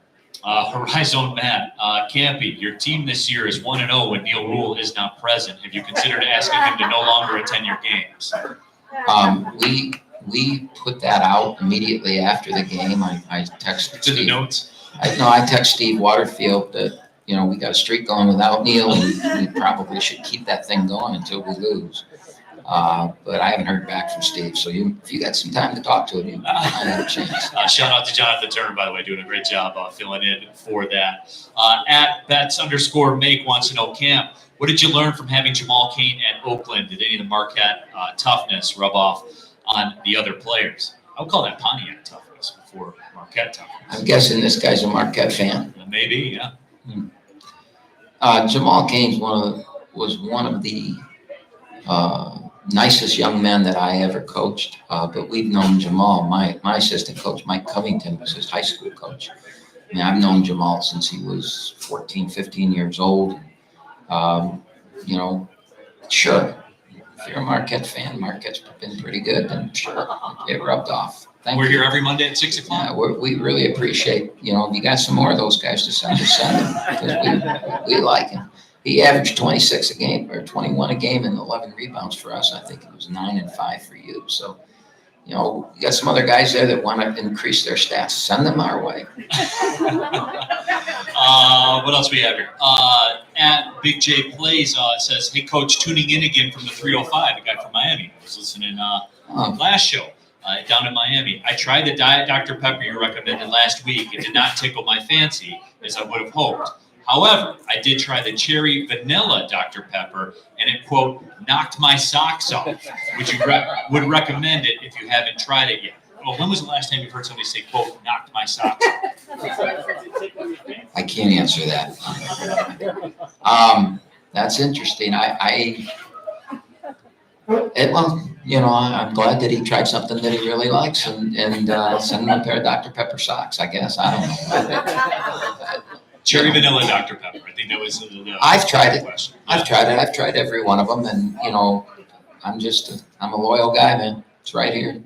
Horizon Matt, Campy, your team this year is 1-0 when Neil Rule is not present. Have you considered asking him to no longer attend your games? We put that out immediately after the game. I texted To the Steve. notes? I text Steve Waterfield that we got a streak going without Neil, and we probably should keep that thing going until we lose. But I haven't heard back from Steve. So if you got some time to talk to him, you might have a chance. Shout out to Jonathan Turner, by the way, doing a great job filling in for that. At Bets_Make wants to know, Camp, what did you learn from having Jamal Cain at Oakland? Did any of the Marquette toughness rub off on the other players? I would call that Pontiac toughness before Marquette toughness. I'm guessing this guy's a Marquette fan. Maybe, yeah. Jamal Cain was one of the nicest young men that I ever coached. But we've known Jamal. My assistant coach, Mike Covington, was his high school coach. I mean, I've known Jamal since he was 14, 15 years old. You know, sure, if you're a Marquette fan, Marquette's been pretty good, then sure, it rubbed off. We're you. here every Monday at 6 o'clock. Yeah, we really appreciate, if you got some more of those guys to send them, because we like him. He averaged 26 a game, or 21 a game, and 11 rebounds for us. I think it was 9 and 5 for you. So, you got some other guys there that want to increase their stats. Send them our way. What else we have here? At Big J Plays says, "Hey, Coach, tuning in again from the 305. The guy from Miami. I was listening last show down in Miami. I tried the Diet Dr. Pepper you recommended last week. It did not tickle my fancy as I would have hoped. However, I did try the cherry vanilla Dr. Pepper, and it, quote, knocked my socks off. Would you would recommend it if you haven't tried it yet?" Well, when was the last time you heard somebody say, quote, knocked my socks off? I can't answer that. That's interesting. I'm glad that he tried something that he really likes, and send him a pair of Dr. Pepper socks, I guess. I don't know. Cherry vanilla Dr. Pepper. I think that was the I've tried it. question. I've tried it. I've tried every one of them, and I'm a loyal guy, man. It's right here.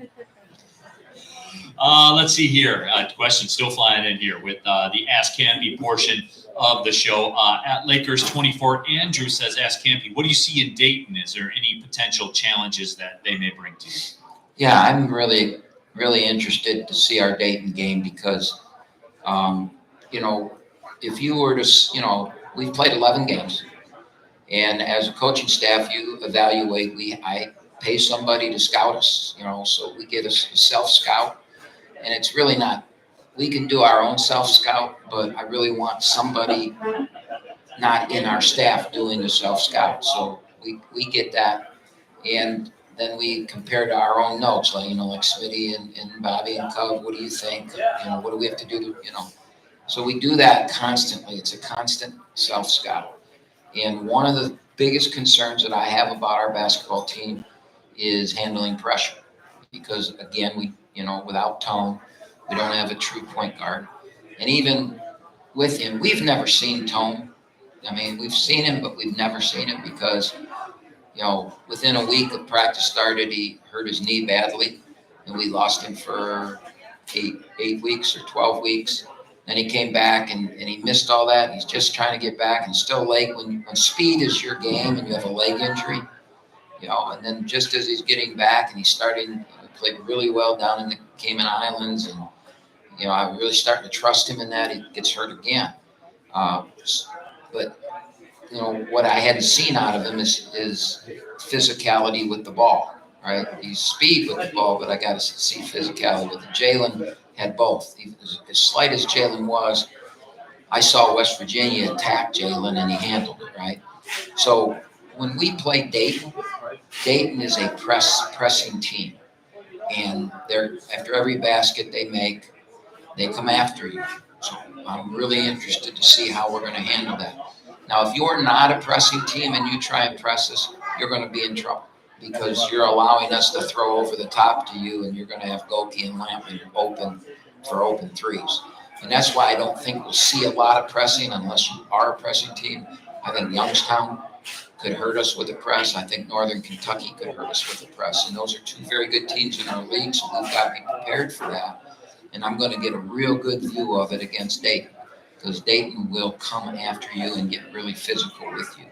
Let's see here. Question still flying in here with the Ask Campy portion of the show. At Lakers 24, Andrew says, "Ask Campy, what do you see in Dayton? Is there any potential challenges that they may bring to you?" Yeah, I'm really, really interested to see our Dayton game because, if you were to, we've played 11 games, and as a coaching staff, you evaluate. I pay somebody to scout us, so we get a self-scout. And it's really not, we can do our own self-scout, but I really want somebody not in our staff doing the self-scout. So we get that. And then we compare to our own notes, like Smitty and Bobby and Cub, what do you think? What do we have to do So we do that constantly. It's a constant self-scout. And one of the biggest concerns that I have about our basketball team is handling pressure. Because again, without Tone, we don't have a true point guard. And even with him, we've never seen Tone. I mean, we've seen him, but we've never seen him because, within a week of practice started, he hurt his knee badly, and we lost him for eight weeks or 12 weeks. Then he came back and he missed all that. He's just trying to get back and still late. When speed is your game and you have a leg injury, and then just as he's getting back and he's starting, played really well down in the Cayman Islands, and I'm really starting to trust him in that. He gets hurt again, but what I hadn't seen out of him is physicality with the ball. Right, he's speed with the ball, but I got to see physicality with it. Jalen had both. As slight as Jalen was, I saw West Virginia attack Jalen, and he handled it right. So when we play Dayton is a pressing team. And after every basket they make, they come after you. So I'm really interested to see how we're going to handle that. Now, if you're not a pressing team and you try and press us, you're going to be in trouble because you're allowing us to throw over the top to you, and you're going to have Goki and Lampman open for open threes. And that's why I don't think we'll see a lot of pressing unless you are a pressing team. I think Youngstown could hurt us with a press. I think Northern Kentucky could hurt us with a press. And those are two very good teams in our league, so we've got to be prepared for that. And I'm going to get a real good view of it against Dayton because Dayton will come after you and get really physical with you.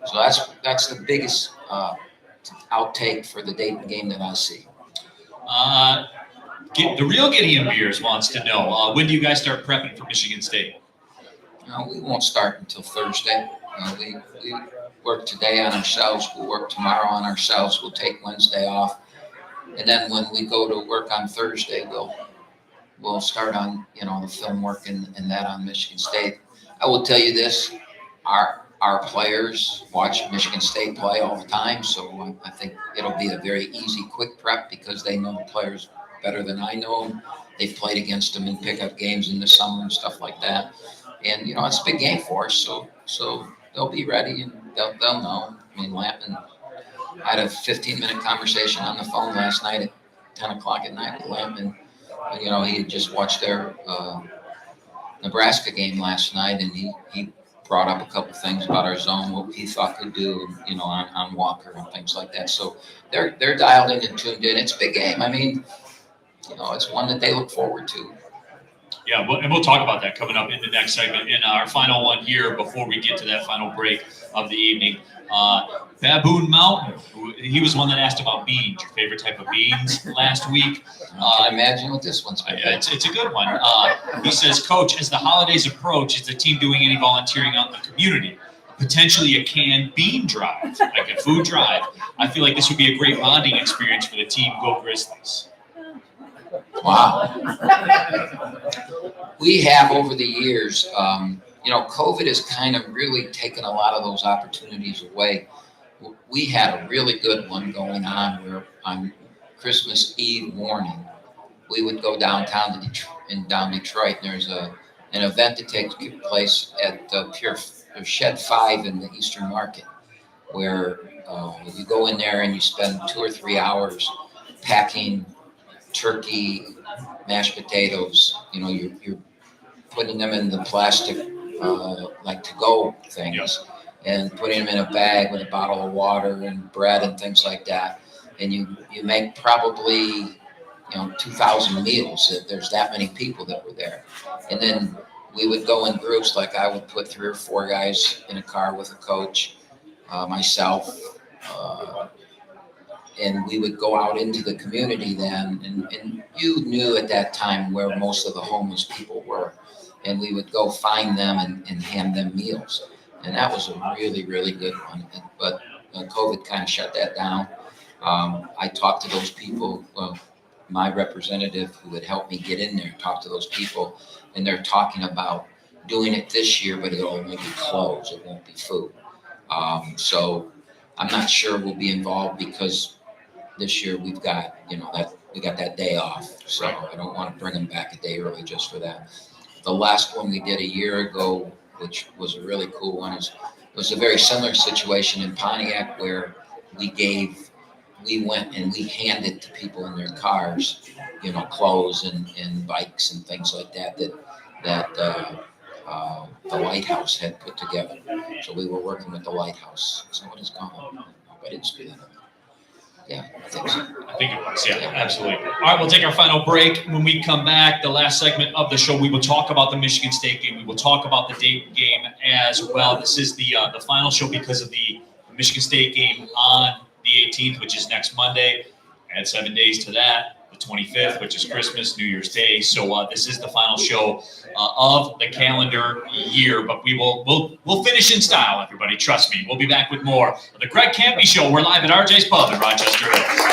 So that's the biggest outtake for the Dayton game that I see. The real Gideon Beers wants to know, when do you guys start prepping for Michigan State? We won't start until Thursday. We work today on ourselves. We'll work tomorrow on ourselves. We'll take Wednesday off. And then when we go to work on Thursday, we'll start on, the film work and that on Michigan State. I will tell you this, our players watch Michigan State play all the time. So I think it'll be a very easy, quick prep because they know the players better than I know them. They've played against them in pickup games in the summer and stuff like that. And, it's a big game for us. So they'll be ready and they'll know. I mean, Lampman, I had a 15-minute conversation on the phone last night at 10 o'clock at night with Lampman. He had just watched their Nebraska game last night, and he brought up a couple things about our zone, what he thought could do, on Walker and things like that. So they're dialed in and tuned in. It's a big game. I mean, it's one that they look forward to. Yeah, and we'll talk about that coming up in the next segment. In our final one here, before we get to that final break of the evening, Baboon Mountain. He was one that asked about beans, your favorite type of beans, last week. I can imagine what this one's going to be. It's a good one. He says, Coach, as the holidays approach, is the team doing any volunteering out in the community? Potentially a canned bean drive, like a food drive. I feel like this would be a great bonding experience for the team. Go Grizzlies. Wow. We have over the years, COVID has kind of really taken a lot of those opportunities away. We had a really good one going on where on Christmas Eve morning, we would go downtown down Detroit, and there's an event that takes place at Shed 5 in the Eastern Market, where you go in there and you spend 2 or 3 hours packing turkey, mashed potatoes. You're putting them in the plastic, like to-go things, and putting them in a bag with a bottle of water and bread and things like that. And you make probably 2,000 meals. There's that many people that were there, and then we would go in groups. Like I would put 3 or 4 guys in a car with a coach, myself. And we would go out into the community then, and you knew at that time where most of the homeless people were, and we would go find them and hand them meals, and that was a really, really good one. But COVID kind of shut that down. I talked to those people. Well, my representative who would help me get in there talked to those people, and they're talking about doing it this year, but it'll only be clothes. It won't be food. So I'm not sure we'll be involved because this year we've got, we got that day off. So I don't want to bring them back a day early just for that. The last one we did a year ago, which was a really cool one, was a very similar situation in Pontiac where we went and we handed to people in their cars, clothes and bikes and things like that the lighthouse had put together. So we were working with the lighthouse. So what is going on? I didn't screw that up. Yeah, I think so. I think it was, yeah, absolutely. All right, we'll take our final break. When we come back, the last segment of the show, we will talk about the Michigan State game. We will talk about the Dayton game as well. This is the final show because of the Michigan State game on the 18th, which is next Monday. Add 7 days to that. The 25th, which is Christmas, New Year's Day. So this is the final show of the calendar year, but we'll finish in style, everybody. Trust me. We'll be back with more of the Greg Kampe Show. We're live at RJ's Pub in Rochester Hills.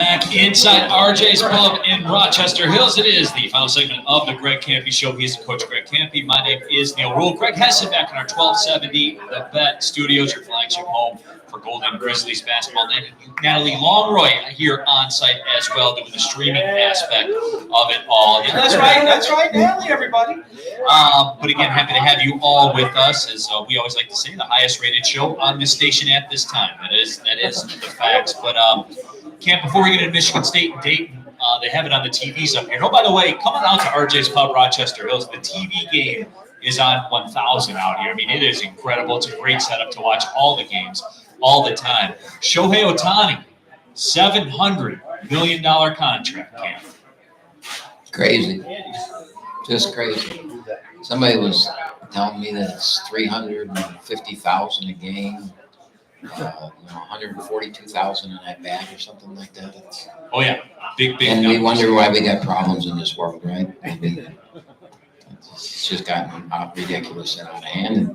Back inside RJ's Pub in Rochester Hills. It is the final segment of the Greg Kampe Show. He's Coach Greg Kampe. My name is Neil Rule. Greg Hesson back in our 1270 The Bet Studios, your flagship home for Golden Grizzlies basketball. Natalie Longroy here on site as well, doing the streaming aspect of it all. Yeah, that's right, Natalie, everybody. But again, happy to have you all with us, as we always like to say, the highest rated show on this station at this time. That is the facts. But Camp, before we get into Michigan State and Dayton, they have it on the TVs up here. Oh, by the way, coming out to RJ's Pub, Rochester Hills, the TV game is on 1000 out here. I mean, it is incredible. It's a great setup to watch all the games all the time. Shohei Ohtani, $700 million contract, Camp. Crazy. Just crazy. Somebody was telling me that it's $350,000 a game. 142,000 in that bag or something like that. Oh yeah, big. And numbers. we wonder why we got problems in this world, right? I mean, it's just gotten ridiculous and out of hand. And,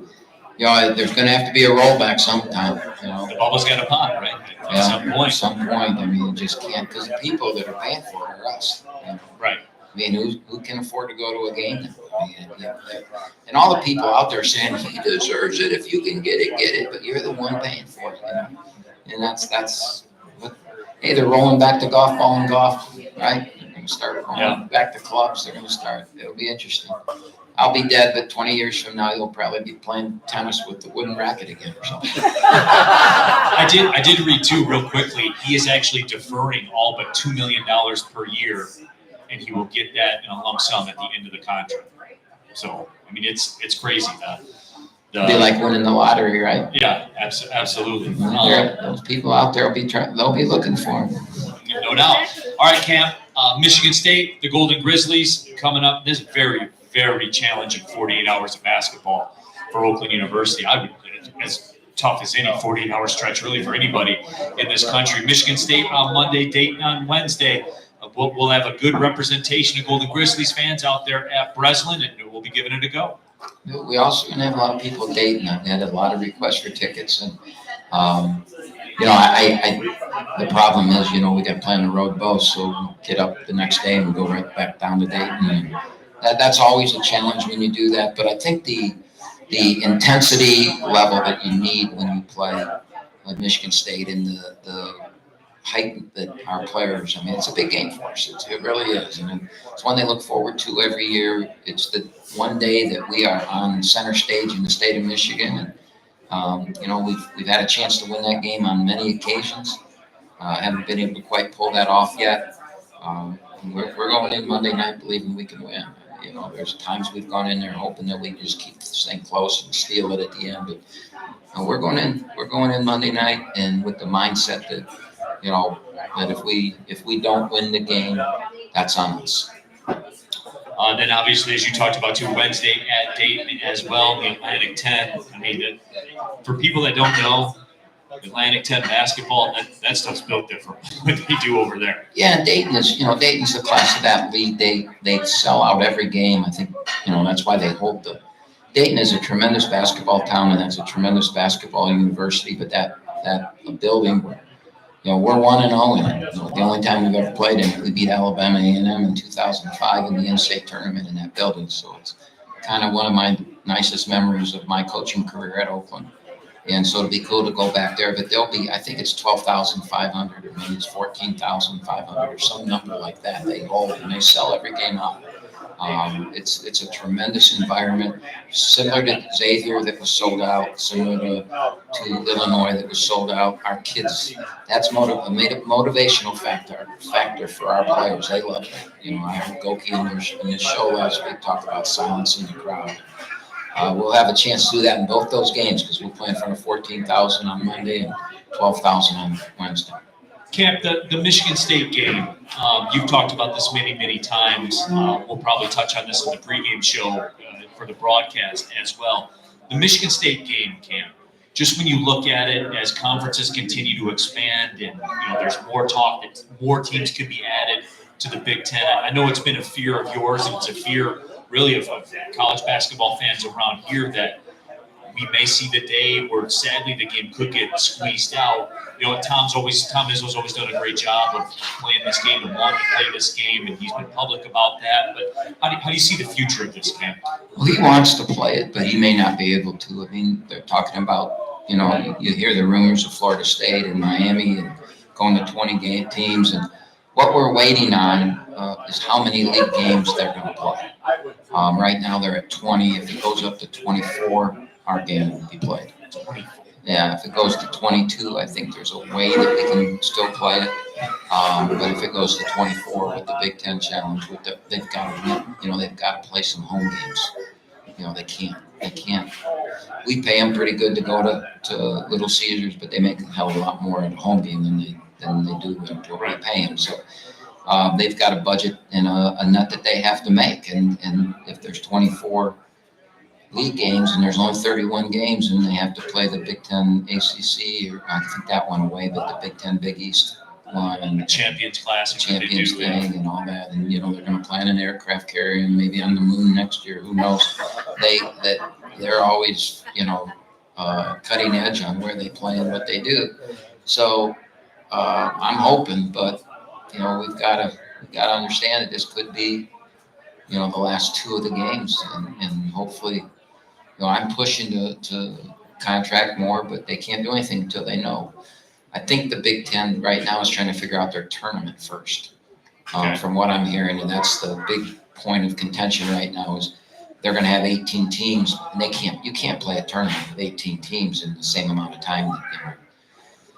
there's going to have to be a rollback sometime. The bubble's got to pop, right? At some point. I mean, you just can't, because the people that are paying for it are us. Right. I mean, who can afford to go to a game? I mean, and all the people out there saying he deserves it. If you can get it. But you're the one paying for it, And that's what. Hey, they're rolling back to golf ball and golf, right? They're going to start rolling back to clubs. They're going to start. It'll be interesting. I'll be dead, but 20 years from now, you'll probably be playing tennis with the wooden racket again or something. I did read too, real quickly. He is actually deferring all but $2 million per year, and he will get that in a lump sum at the end of the contract. So, I mean, it's crazy. It'll be like winning the lottery, right? Yeah, absolutely. Those people out there they'll be looking for him. No doubt. All right, Camp. Michigan State, the Golden Grizzlies coming up. This very, very challenging 48 hours of basketball for Oakland University. As tough as any 48-hour stretch, really, for anybody in this country. Michigan State on Monday, Dayton on Wednesday. We'll have a good representation of Golden Grizzlies fans out there at Breslin, and we'll be giving it a go. We also going to have a lot of people dating. I had a lot of requests for tickets, and the problem is, we got to play on the road both, so we'll get up the next day and go right back down to Dayton. And that's always a challenge when you do that. But I think the intensity level that you need when you play like Michigan State and the height that our players, I mean, it's a big game for us. It really is. And it's one they look forward to every year. It's the one day that we are on center stage in the state of Michigan. And, we've had a chance to win that game on many occasions. Haven't been able to quite pull that off yet. We're going in Monday night believing we can win. There's times we've gone in there hoping that we just keep this thing close and steal it at the end. But we're going in Monday night, and with the mindset that, that if we don't win the game, that's on us. Then obviously, as you talked about too, Wednesday at Dayton as well, the Atlantic 10. I mean, for people that don't know, Atlantic 10 basketball, that stuff's built different. What they do over there. Yeah, Dayton is, Dayton's the class of that league. They sell out every game. I think, that's why they hold Dayton is a tremendous basketball town, and that's a tremendous basketball university. But that building, we're 1-0 in it. The only time we've ever played in it, we beat Alabama A&M in 2005 in the in-state tournament in that building. So it's kind of one of my nicest memories of my coaching career at Oakland. And so it'll be cool to go back there. But I think it's 12,500 or maybe it's 14,500 or some number like that they hold, and they sell every game out. It's a tremendous environment, similar to Xavier that was sold out, similar to Illinois that was sold out. Our kids, that's a motivational factor for our players. They love it. I heard Goki in his show last week talk about silencing the crowd. We'll have a chance to do that in both those games because we'll play in front of 14,000 on Monday and 12,000 on Wednesday. Camp, the Michigan State game, you've talked about this many times. We'll probably touch on this in the pregame show for the broadcast as well. The Michigan State game, Camp, just when you look at it as conferences continue to expand and there's more talk that more teams could be added to the Big Ten. I know it's been a fear of yours, and it's a fear really of college basketball fans around here that we may see the day where sadly the game could get squeezed out. Tom Izzo's always done a great job of playing this game and wanting to play this game, and he's been public about that. But how do you see the future of this game? Well, he wants to play it, but he may not be able to. I mean, they're talking about, you hear the rumors of Florida State and Miami and going to 20 teams. And what we're waiting on is how many league games they're going to play. Right now they're at 20. If it goes up to 24, our game will be played. Yeah, if it goes to 22, I think there's a way that we can still play it. But if it goes to 24 with the Big Ten Challenge, they've got to win. They've got to play some home games. They can't. We pay them pretty good to go to Little Caesars, but they make a hell of a lot more at a home game than they do what we pay them. So they've got a budget and a net that they have to make. And if there's 24 league games and there's only 31 games and they have to play the Big Ten ACC, or I think that went away, but the Big Ten Big East one and the Champions Classic, Champions thing and all that, and they're going to plan an aircraft carrier and maybe on the moon next year. Who knows? They're always cutting edge on where they play and what they do. So I'm hoping, but we've got to understand that this could be the last two of the games, and hopefully, I'm pushing to contract more, but they can't do anything until they know. I think the Big Ten right now is trying to figure out their tournament first, from what I'm hearing, and that's the big point of contention right now is they're going to have 18 teams, and you can't play a tournament with 18 teams in the same amount of time.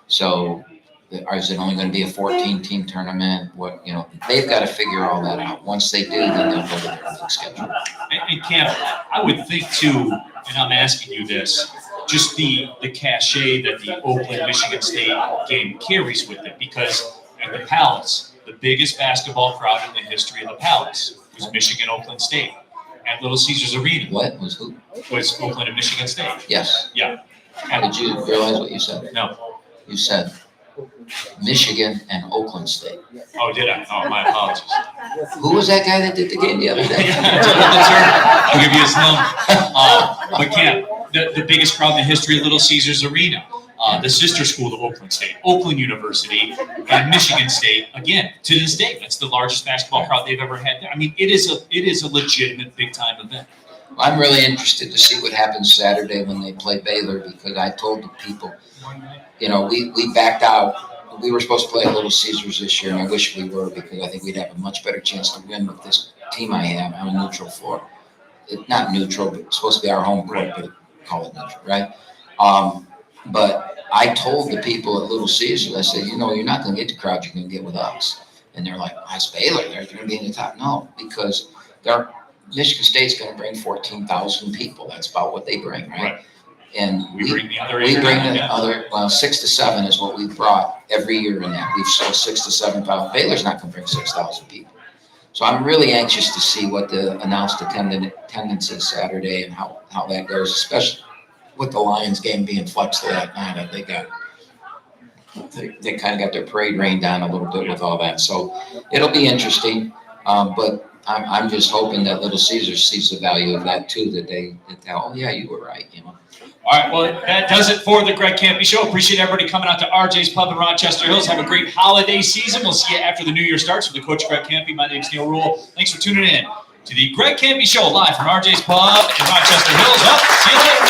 So is it only going to be a 14-team tournament? They've got to figure all that out. Once they do, then they'll go to their league schedule. And Camp, I would think too, and I'm asking you this, just the cachet that the Oakland-Michigan State game carries with it, because at the Palace, the biggest basketball crowd in the history of the Palace was Michigan-Oakland State at Little Caesars Arena. What was who? Was Oakland and Michigan State. Yes. Yeah. How did you realize what you said? No. You said Michigan and Oakland State. Oh, did I? Oh, my apologies. Who was that guy that did the game the other day? I'll give you his number. But Camp, the biggest crowd in the history of Little Caesars Arena, the sister school of Oakland State, Oakland University, and Michigan State. Again, to this day, that's the largest basketball crowd they've ever had there. I mean, it is a legitimate big time event. I'm really interested to see what happens Saturday when they play Baylor, because I told the people, we backed out. We were supposed to play at Little Caesars this year, and I wish we were, because I think we'd have a much better chance to win with this team I have on a neutral floor. Not neutral, but it's supposed to be our home court, but call it neutral, right? But I told the people at Little Caesars, I said, you're not going to get the crowd you're going to get with us. And they're like, that's Baylor. They're going to be in the top. No, because Michigan State's going to bring 14,000 people. That's about what they bring, right? And we bring the other 6 to 7 is what we've brought every year in that. We've sold 6 to 7,000. Baylor's not going to bring 6,000 people. So I'm really anxious to see what the announced attendance is Saturday and how that goes, especially with the Lions game being flexed to that night. They kind of got their parade rained down a little bit with all that. So it'll be interesting. But I'm just hoping that Little Caesars sees the value of that too, that oh yeah, you were right, All right, well, that does it for the Greg Kampe Show. Appreciate everybody coming out to RJ's Pub in Rochester Hills. Have a great holiday season. We'll see you after the new year starts with the Coach Greg Kampe. My name's Neil Rule. Thanks for tuning in to the Greg Kampe Show live from RJ's Pub in Rochester Hills. See you later.